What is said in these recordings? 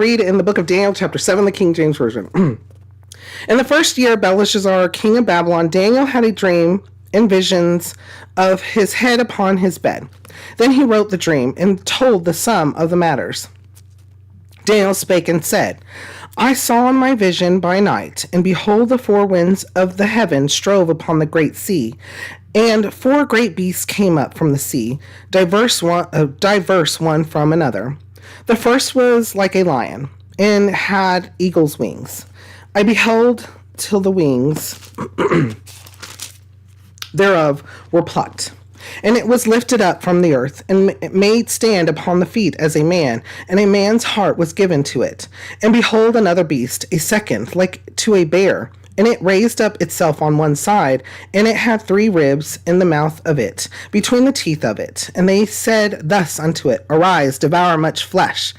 read in the book of Daniel, chapter 7, the King James Version. In the first year of Belshazzar, king of Babylon, Daniel had a dream and visions of his head upon his bed. Then he wrote the dream and told the sum of the matters. Daniel spake and said, I saw in my vision by night, and behold, the four winds of the heaven strove upon the great sea, and four great beasts came up from the sea, diverse one from another. The first was like a lion, and had eagle's wings. I beheld till the wings thereof were plucked, and it was lifted up from the earth, and made stand upon the feet as a man, and a man's heart was given to it. And behold, another beast, a second, like to a bear, and it raised up itself on one side, and it had 3 ribs in the mouth of it, between the teeth of it. And they said thus unto it, Arise, devour much flesh.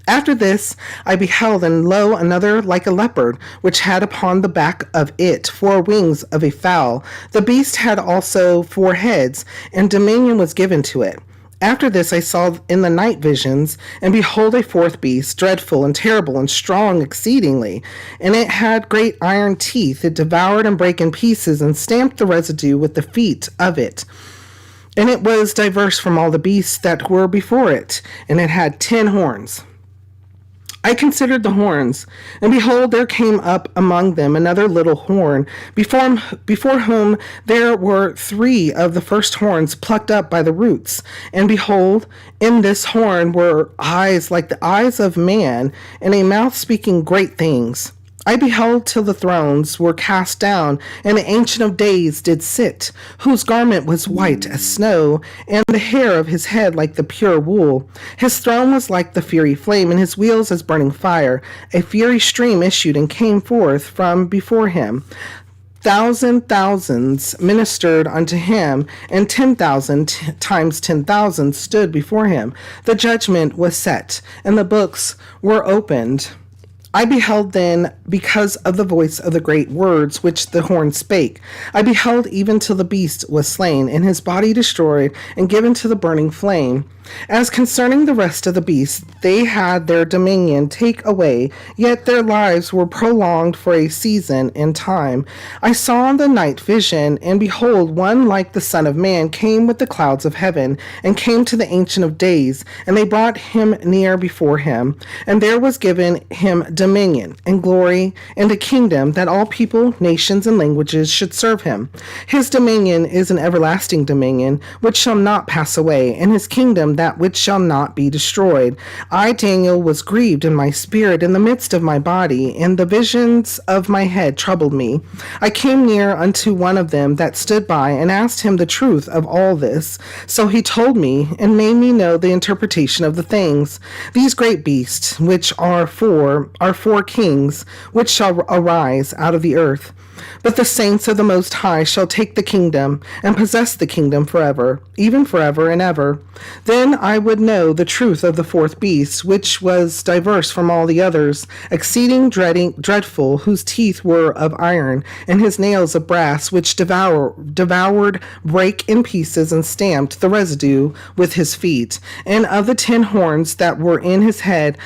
After this I beheld, and lo, another like a leopard, which had upon the back of it 4 wings of a fowl. The beast had also 4 heads, and dominion was given to it. After this I saw in the night visions, and behold, a 4th beast, dreadful and terrible and strong exceedingly. And it had great iron teeth. It devoured and brake in pieces, and stamped the residue with the feet of it. And it was diverse from all the beasts that were before it, and it had 10 horns. I considered the horns, and behold, there came up among them another little horn, before whom there were 3 of the first horns plucked up by the roots. And behold, in this horn were eyes like the eyes of man, and a mouth speaking great things. I beheld till the thrones were cast down, and the Ancient of Days did sit, whose garment was white as snow, and the hair of his head like the pure wool. His throne was like the fiery flame, and his wheels as burning fire. A fiery stream issued and came forth from before him. Thousands ministered unto him, and 10,000 times 10,000 stood before him. The judgment was set, and the books were opened. I beheld then, because of the voice of the great words which the horn spake. I beheld even till the beast was slain, and his body destroyed, and given to the burning flame. As concerning the rest of the beasts, they had their dominion take away, yet their lives were prolonged for a season and time. I saw in the night vision, and behold, one like the Son of Man came with the clouds of heaven, and came to the Ancient of Days, and they brought him near before him. And there was given him dominion, and glory, and a kingdom, that all people, nations, and languages should serve him. His dominion is an everlasting dominion, which shall not pass away, and his kingdom that which shall not be destroyed. I, Daniel, was grieved in my spirit in the midst of my body, and the visions of my head troubled me. I came near unto one of them that stood by, and asked him the truth of all this. So he told me, and made me know the interpretation of the things. These great beasts, which are 4 kings, which shall arise out of the earth. But the saints of the Most High shall take the kingdom, and possess the kingdom forever, even forever and ever. Then I would know the truth of the 4th beast, which was diverse from all the others, exceeding dreadful, whose teeth were of iron, and his nails of brass, which devoured, brake in pieces, and stamped the residue with his feet. And of the 10 horns that were in his head,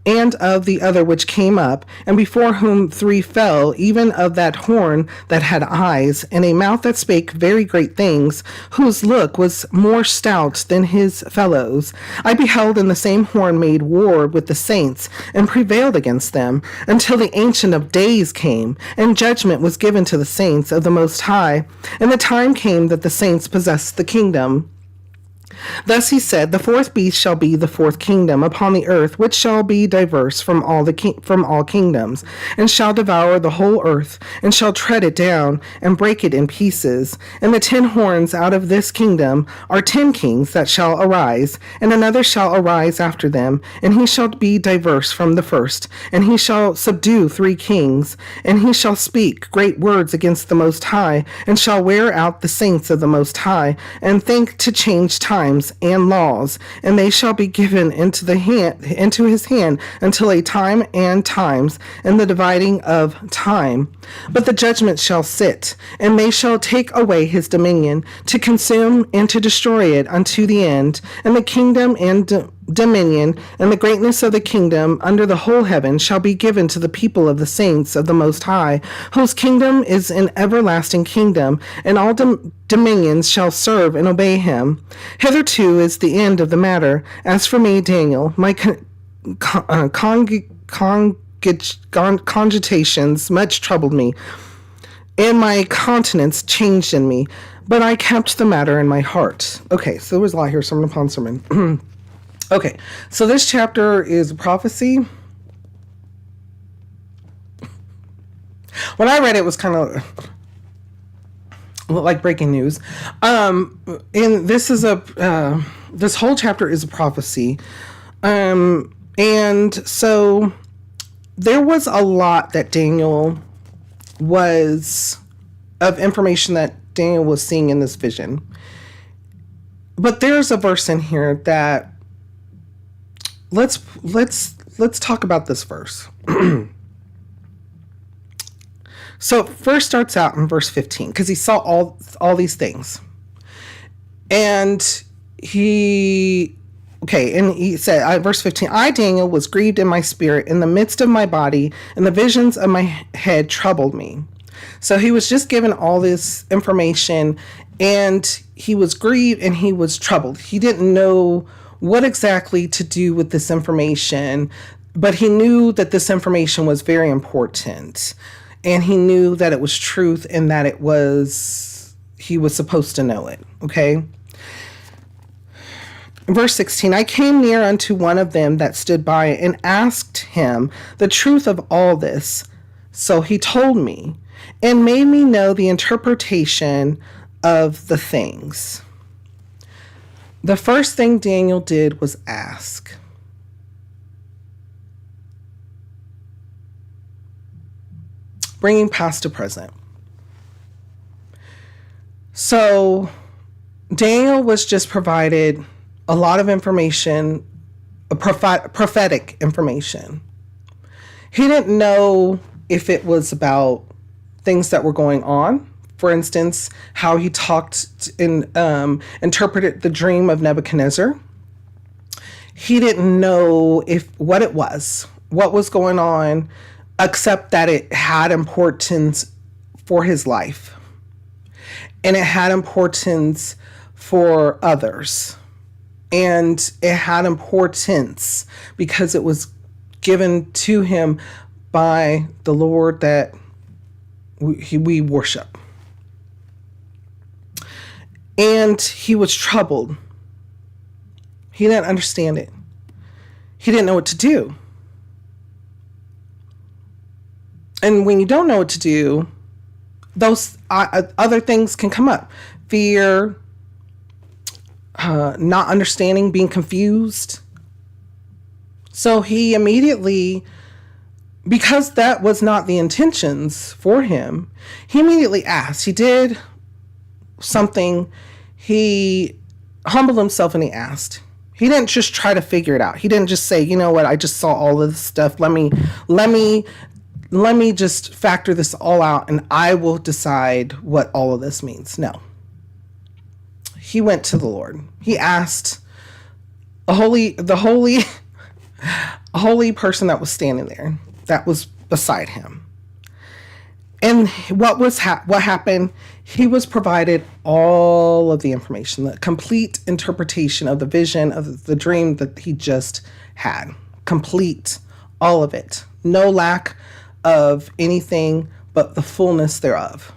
and of the other which came up, and before whom 3 fell, even of that horn that had eyes, and a mouth that spake very great things, whose look was more stout than his fellows. I beheld, and the same horn made war with the saints, and prevailed against them, until the Ancient of Days came, and judgment was given to the saints of the Most High. And the time came that the saints possessed the kingdom. Thus he said, the 4th beast shall be the 4th kingdom upon the earth, which shall be diverse from all kingdoms, and shall devour the whole earth, and shall tread it down, and break it in pieces. And the 10 horns out of this kingdom are 10 kings that shall arise, and another shall arise after them, and he shall be diverse from the first, and he shall subdue 3 kings, and he shall speak great words against the Most High, and shall wear out the saints of the Most High, and think to change times and laws, and they shall be given into his hand until a time and times, and the dividing of time. But the judgment shall sit, and they shall take away his dominion, to consume and to destroy it unto the end. And the kingdom and dominion, and the greatness of the kingdom under the whole heaven shall be given to the people of the saints of the Most High, whose kingdom is an everlasting kingdom, and all dominions shall serve and obey him. Hitherto is the end of the matter. As for me, Daniel, my cogitations much troubled me, and my countenance changed in me, but I kept the matter in my heart. Okay, so there was a lot here, sermon upon sermon. Okay, so this chapter is a prophecy. When I read it, it was kind of like breaking news. And this is this whole chapter is a prophecy. And so there was a lot that of information that Daniel was seeing in this vision. But there's a verse in here that let's talk about this verse. So it first starts out in verse 15, because he saw all these things. And he said, verse 15, I, Daniel, was grieved in my spirit in the midst of my body, and the visions of my head troubled me. So he was just given all this information, and he was grieved and he was troubled. He didn't know what exactly to do with this information, but he knew that this information was very important, and he knew that it was truth and that he was supposed to know it. Okay. Verse 16, I came near unto one of them that stood by and asked him the truth of all this. So he told me and made me know the interpretation of the things. The first thing Daniel did was ask. Bringing past to present. So Daniel was just provided a lot of information, prophetic information. He didn't know if it was about things that were going on. For instance, how he talked and interpreted the dream of Nebuchadnezzar. He didn't know what it was, what was going on, except that it had importance for his life. And it had importance for others. And it had importance because it was given to him by the Lord that we worship. And he was troubled. He didn't understand it. He didn't know what to do. And when you don't know what to do, those other things can come up. Fear, not understanding, being confused. So he immediately, because that was not the intentions for him, he immediately asked. He did something. He humbled himself and he asked. He didn't just try to figure it out. He didn't just say, you know what, I just saw all of this stuff. Let me just factor this all out and I will decide what all of this means. No. He went to the Lord. He asked a holy person that was standing there, that was beside him. And what happened? He was provided all of the information, the complete interpretation of the vision of the dream that he just had. Complete, all of it. No lack of anything, but the fullness thereof.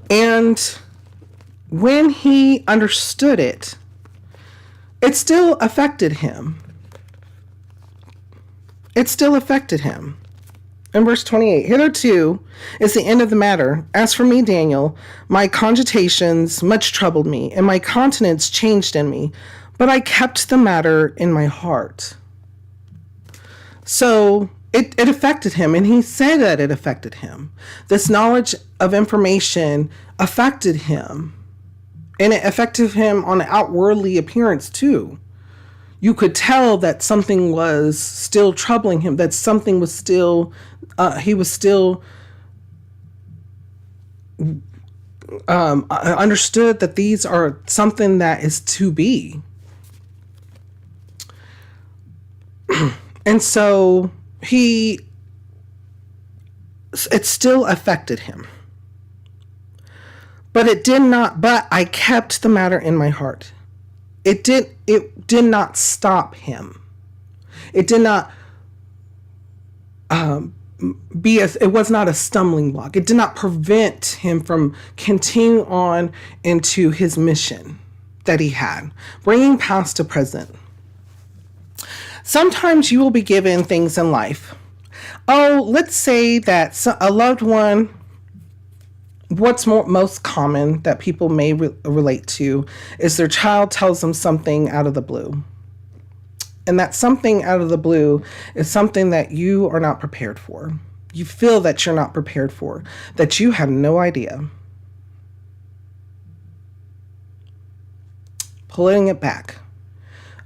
And when he understood it, it still affected him. It still affected him. In verse 28, hitherto is the end of the matter. As for me, Daniel, my cogitations much troubled me, and my countenance changed in me, but I kept the matter in my heart. So it affected him, and he said that it affected him. This knowledge of information affected him, and it affected him on the outwardly appearance too. you could tell that something was still troubling him, that something was still, he was still understood that these are something that is to be. And so it still affected him. But I kept the matter in my heart. It did not stop him. It did not it was not a stumbling block. It did not prevent him from continuing on into his mission that he had, bringing past to present. Sometimes you will be given things in life. Oh, let's say that a loved one, what's most common that people may relate to is their child tells them something out of the blue. And that something out of the blue is something that you are not prepared for. You feel that you're not prepared for, that you have no idea. Pulling it back.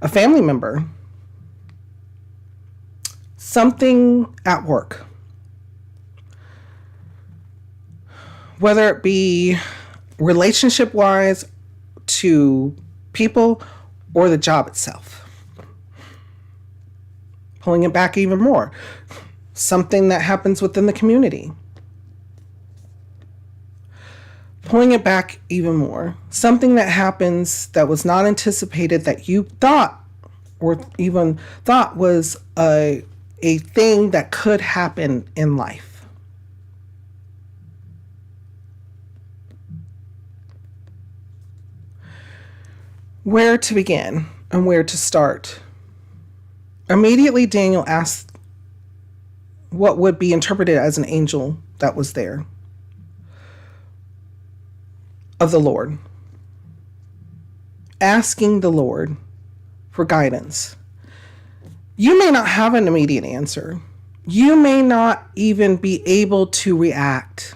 A family member, something at work, whether it be relationship-wise to people or the job itself. Pulling it back even more, something that happens within the community. Pulling it back even more, something that happens that was not anticipated, that you thought or even thought was a thing that could happen in life. Where to begin and where to start? Immediately, Daniel asked what would be interpreted as an angel that was there of the Lord, asking the Lord for guidance. You may not have an immediate answer. You may not even be able to react.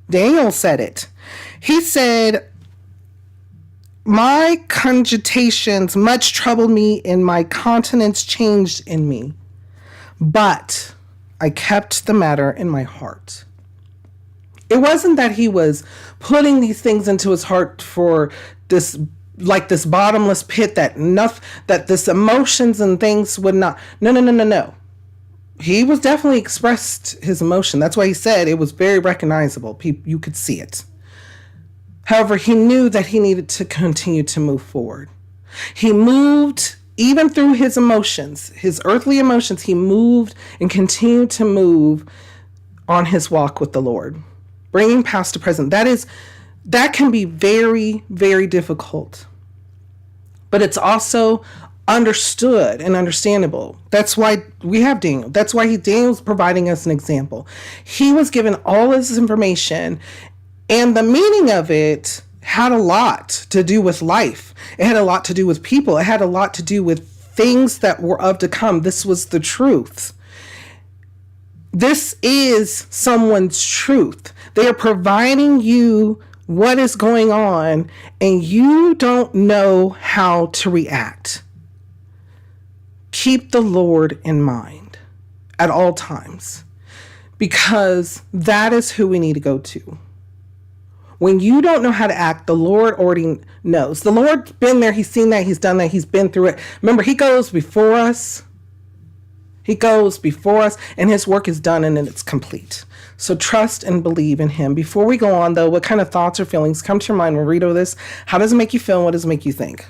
Daniel said it. He said, "My cogitations much troubled me, and my countenance changed in me. But I kept the matter in my heart." It wasn't that he was putting these things into his heart for this, like this bottomless pit that this emotions and things would not. No. He was definitely expressed his emotion. That's why he said it was very recognizable. You could see it. However, he knew that he needed to continue to move forward. He moved even through his emotions, his earthly emotions. He moved and continued to move on his walk with the Lord, bringing past to present. That can be very, very difficult, but it's also understood and understandable. That's why we have Daniel. That's why Daniel's providing us an example. He was given all this information, and the meaning of it had a lot to do with life. It had a lot to do with people. It had a lot to do with things that were of to come. This was the truth. This is someone's truth. They are providing you what is going on, and you don't know how to react. Keep the Lord in mind at all times, because that is who we need to go to. When you don't know how to act, the Lord already knows. The Lord's been there. He's seen that. He's done that. He's been through it. Remember, he goes before us. He goes before us, and his work is done and it's complete. So trust and believe in him. Before we go on, though, what kind of thoughts or feelings come to your mind when we read over this? How does it make you feel? And what does it make you think?